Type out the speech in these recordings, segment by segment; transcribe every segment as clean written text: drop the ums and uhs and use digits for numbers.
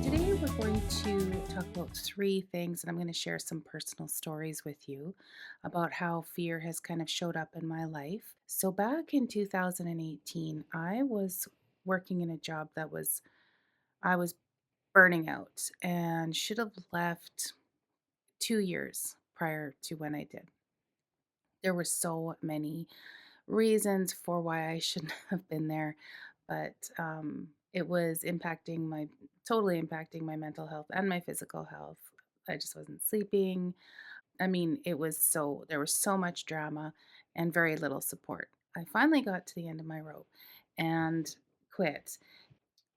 Today, we're going to talk about three things, and I'm going to share some personal stories with you about how fear has kind of showed up in my life. So, back in 2018, I was working in a job I was burning out and should have left 2 years prior to when I did. There were so many reasons for why I shouldn't have been there, but it was totally impacting my mental health and my physical health. I just wasn't sleeping. I mean, there was so much drama and very little support. I finally got to the end of my rope and quit.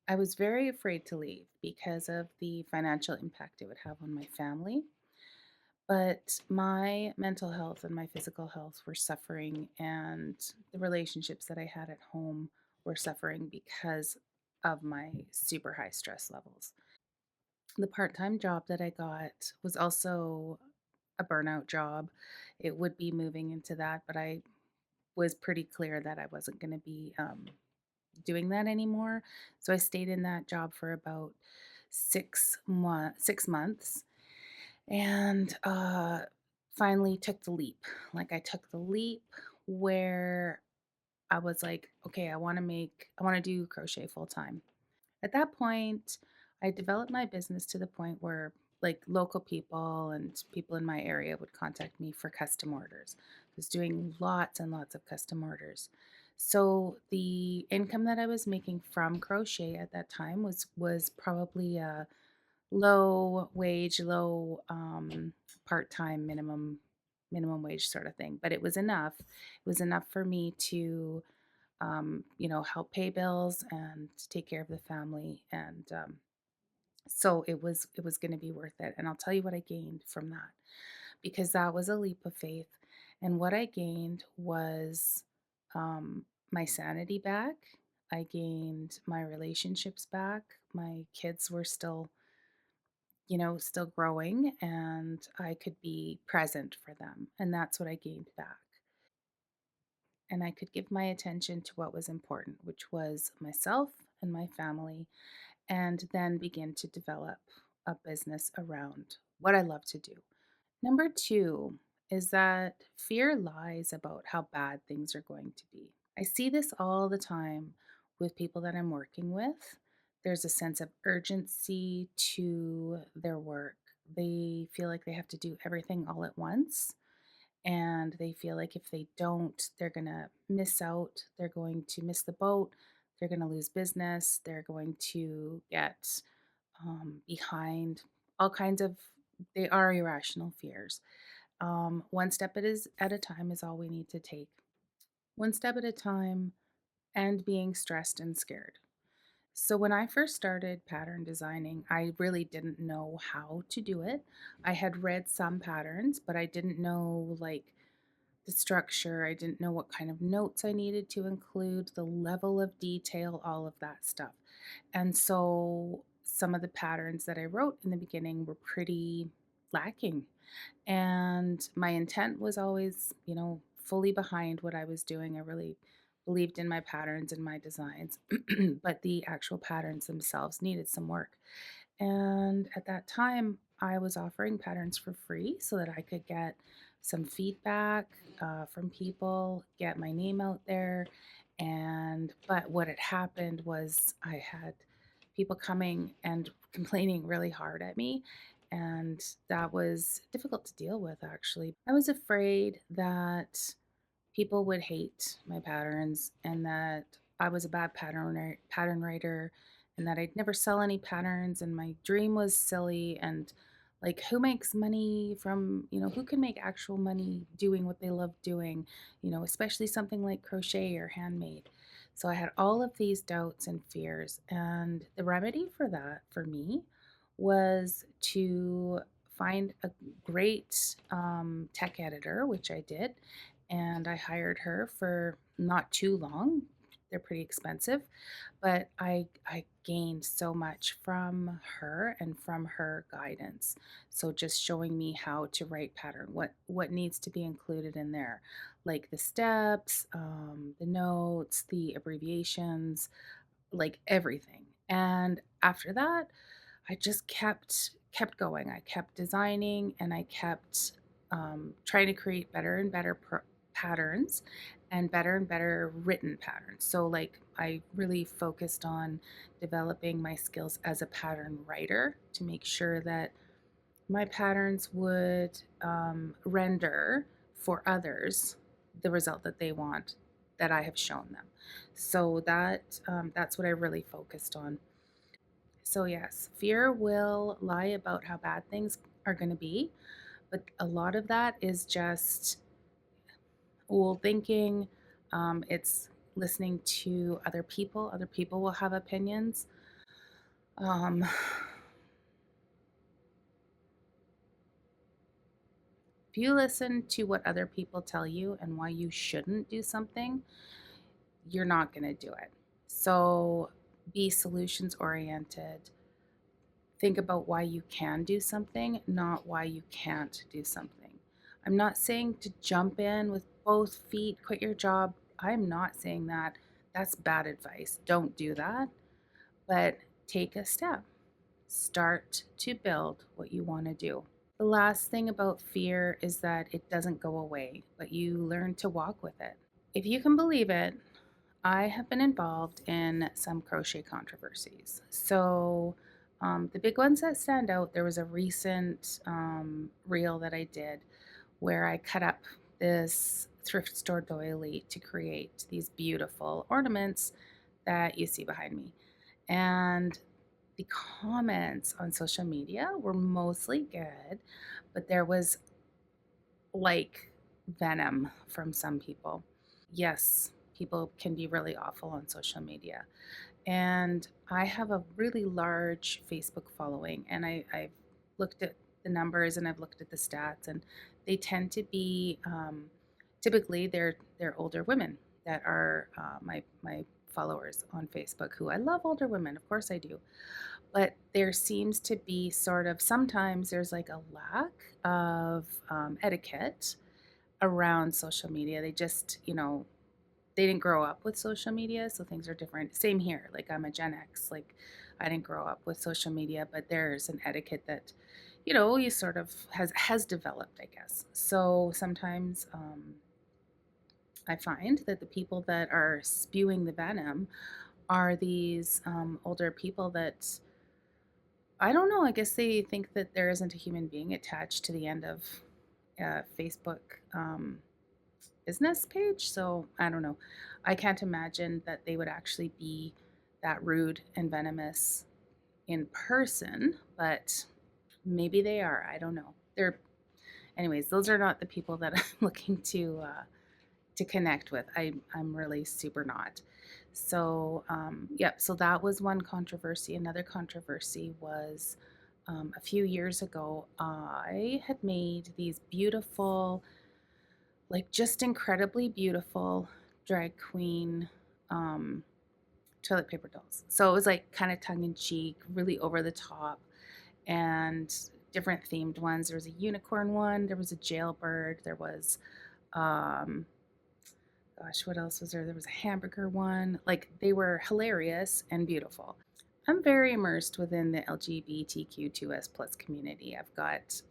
I was very afraid to leave because of the financial impact it would have on my family. But my mental health and my physical health were suffering, and the relationships that I had at home were suffering because of my super high stress levels. The part time job that I got was also a burnout job. It would be moving into that, but I was pretty clear that I wasn't going to be doing that anymore. So I stayed in that job for about 6 months and finally took the leap. Like I took the leap where I was like, okay, I want to do crochet full time. At that point, I developed my business to the point where like local people and people in my area would contact me for custom orders. I was doing lots and lots of custom orders. So the income that I was making from crochet at that time was probably a low wage, low part-time minimum wage sort of thing, but it was enough. It was enough for me to help pay bills and take care of the family, and so it was going to be worth it. And I'll tell you what I gained from that, because that was a leap of faith. And what I gained was my sanity back. I gained my relationships back. My kids were still growing, and I could be present for them. And that's what I gained back. And I could give my attention to what was important, which was myself and my family, and then begin to develop a business around what I love to do. Number two is that fear lies about how bad things are going to be. I see this all the time with people that I'm working with. There's a sense of urgency to their work. They feel like they have to do everything all at once, and they feel like if they don't, they're going to miss out. They're going to miss the boat. They're going to lose business. They're going to get behind. All kinds of, they are irrational fears. One step at a time is all we need to take. One step at a time, and being stressed and scared. So, when I first started pattern designing, I really didn't know how to do it. I had read some patterns, but I didn't know like the structure. I didn't know what kind of notes I needed to include, the level of detail, all of that stuff. And so some of the patterns that I wrote in the beginning were pretty lacking. And my intent was always, fully behind what I was doing. I really believed in my patterns and my designs, but the actual patterns themselves needed some work. And at that time, I was offering patterns for free so that I could get some feedback from people, get my name out there. But what had happened was I had people coming and complaining really hard at me. And that was difficult to deal with, actually. I was afraid that people would hate my patterns, and that I was a bad pattern writer, and that I'd never sell any patterns, and my dream was silly. And like, who makes money from, who can make actual money doing what they love doing, especially something like crochet or handmade. So I had all of these doubts and fears, and the remedy for that for me was to find a great tech editor, which I did, and I hired her for not too long. they're pretty expensive, but I gained so much from her and from her guidance. So just showing me how to write pattern, what needs to be included in there, like the steps, the notes, the abbreviations, like everything. And after that, I just kept going. I kept designing, and I kept trying to create better and better patterns and better written patterns. So, like, I really focused on developing my skills as a pattern writer to make sure that my patterns would render for others the result that they want, that I have shown them. So that's what I really focused on. So yes, fear will lie about how bad things are going to be, but a lot of that is just old thinking. It's listening to other people. Other people will have opinions. Um, if you listen to what other people tell you and why you shouldn't do something, you're not going to do it. So be solutions oriented. Think about why you can do something, not why you can't do something. I'm not saying to jump in with both feet, quit your job. I'm not saying that. That's bad advice. Don't do that. But take a step. Start to build what you want to do. The last thing about fear is that it doesn't go away, but you learn to walk with it. If you can believe it, I have been involved in some crochet controversies. So, the big ones that stand out, there was a recent reel that I did where I cut up this thrift store doily to create these beautiful ornaments that you see behind me. And the comments on social media were mostly good, but there was like venom from some people. Yes, people can be really awful on social media. And I have a really large Facebook following, and I've looked at the numbers and I've looked at the stats, and they tend to be typically they're older women that are my followers on Facebook. Who I love older women, of course I do, but there seems to be sort of sometimes there's like a lack of etiquette around social media. They just, they didn't grow up with social media, so things are different. Same here. Like, I'm a Gen X. Like, I didn't grow up with social media, but there's an etiquette that, you sort of has developed, I guess. So sometimes I find that the people that are spewing the venom are these older people that I don't know. I guess they think that there isn't a human being attached to the end of Facebook business page. So I don't know. I can't imagine that they would actually be that rude and venomous in person, but maybe they are. I don't know. Anyways. Those are not the people that I'm looking to connect with. I'm really super not. So yep. So that was one controversy. Another controversy was a few years ago. I had made these beautiful, like, just incredibly beautiful drag queen um, toilet paper dolls. So it was like kind of tongue in cheek, really over the top, and different themed ones. There was a unicorn one, there was a jailbird, there was, um, gosh, what else was there? There was a hamburger one. Like, they were hilarious and beautiful. I'm very immersed within the LGBTQ2S plus community. I've got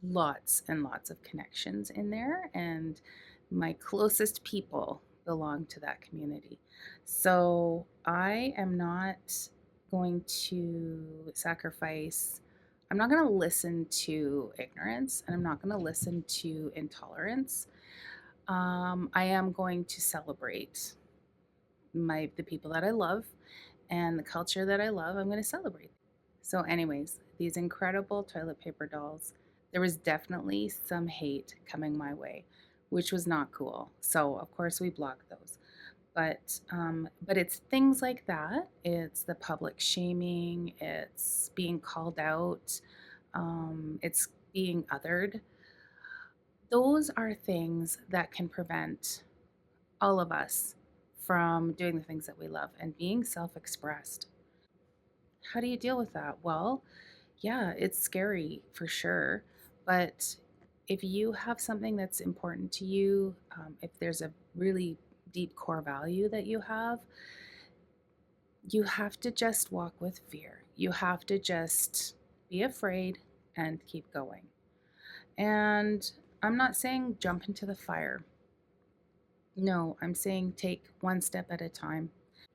lots and lots of connections in there, and my closest people belong to that community. So I am not going to sacrifice, I'm not going to listen to ignorance, and I'm not going to listen to intolerance. I am going to celebrate the people that I love and the culture that I love. I'm going to celebrate. So, anyways, these incredible toilet paper dolls, there was definitely some hate coming my way, which was not cool. So, of course, we blocked those. But it's things like that. It's the public shaming. It's being called out. It's being othered. Those are things that can prevent all of us from doing the things that we love and being self expressed. How do you deal with that? Well, yeah, it's scary for sure. But if you have something that's important to you, if there's a really deep core value that you have to just walk with fear. You have to just be afraid and keep going. And I'm not saying jump into the fire. No, I'm saying take one step at a time.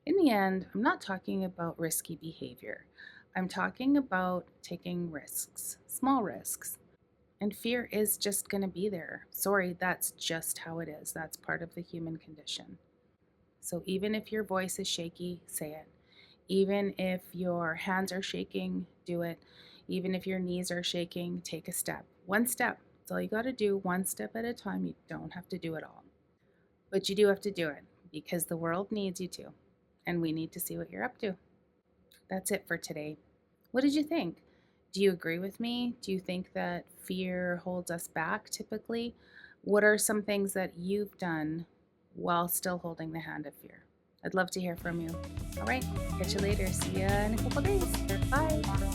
In the end, I'm not talking about risky behavior. I'm talking about taking risks, small risks. And fear is just going to be there. Sorry, that's just how it is. That's part of the human condition. So even if your voice is shaky, say it. Even if your hands are shaking, do it. Even if your knees are shaking, take a step. One step. That's all you got to do, one step at a time. You don't have to do it all. But you do have to do it because the world needs you to. And we need to see what you're up to. That's it for today. What did you think? Do you agree with me? Do you think that fear holds us back typically? What are some things that you've done while still holding the hand of fear? I'd love to hear from you. All right, catch you later. See ya in a couple days. Bye.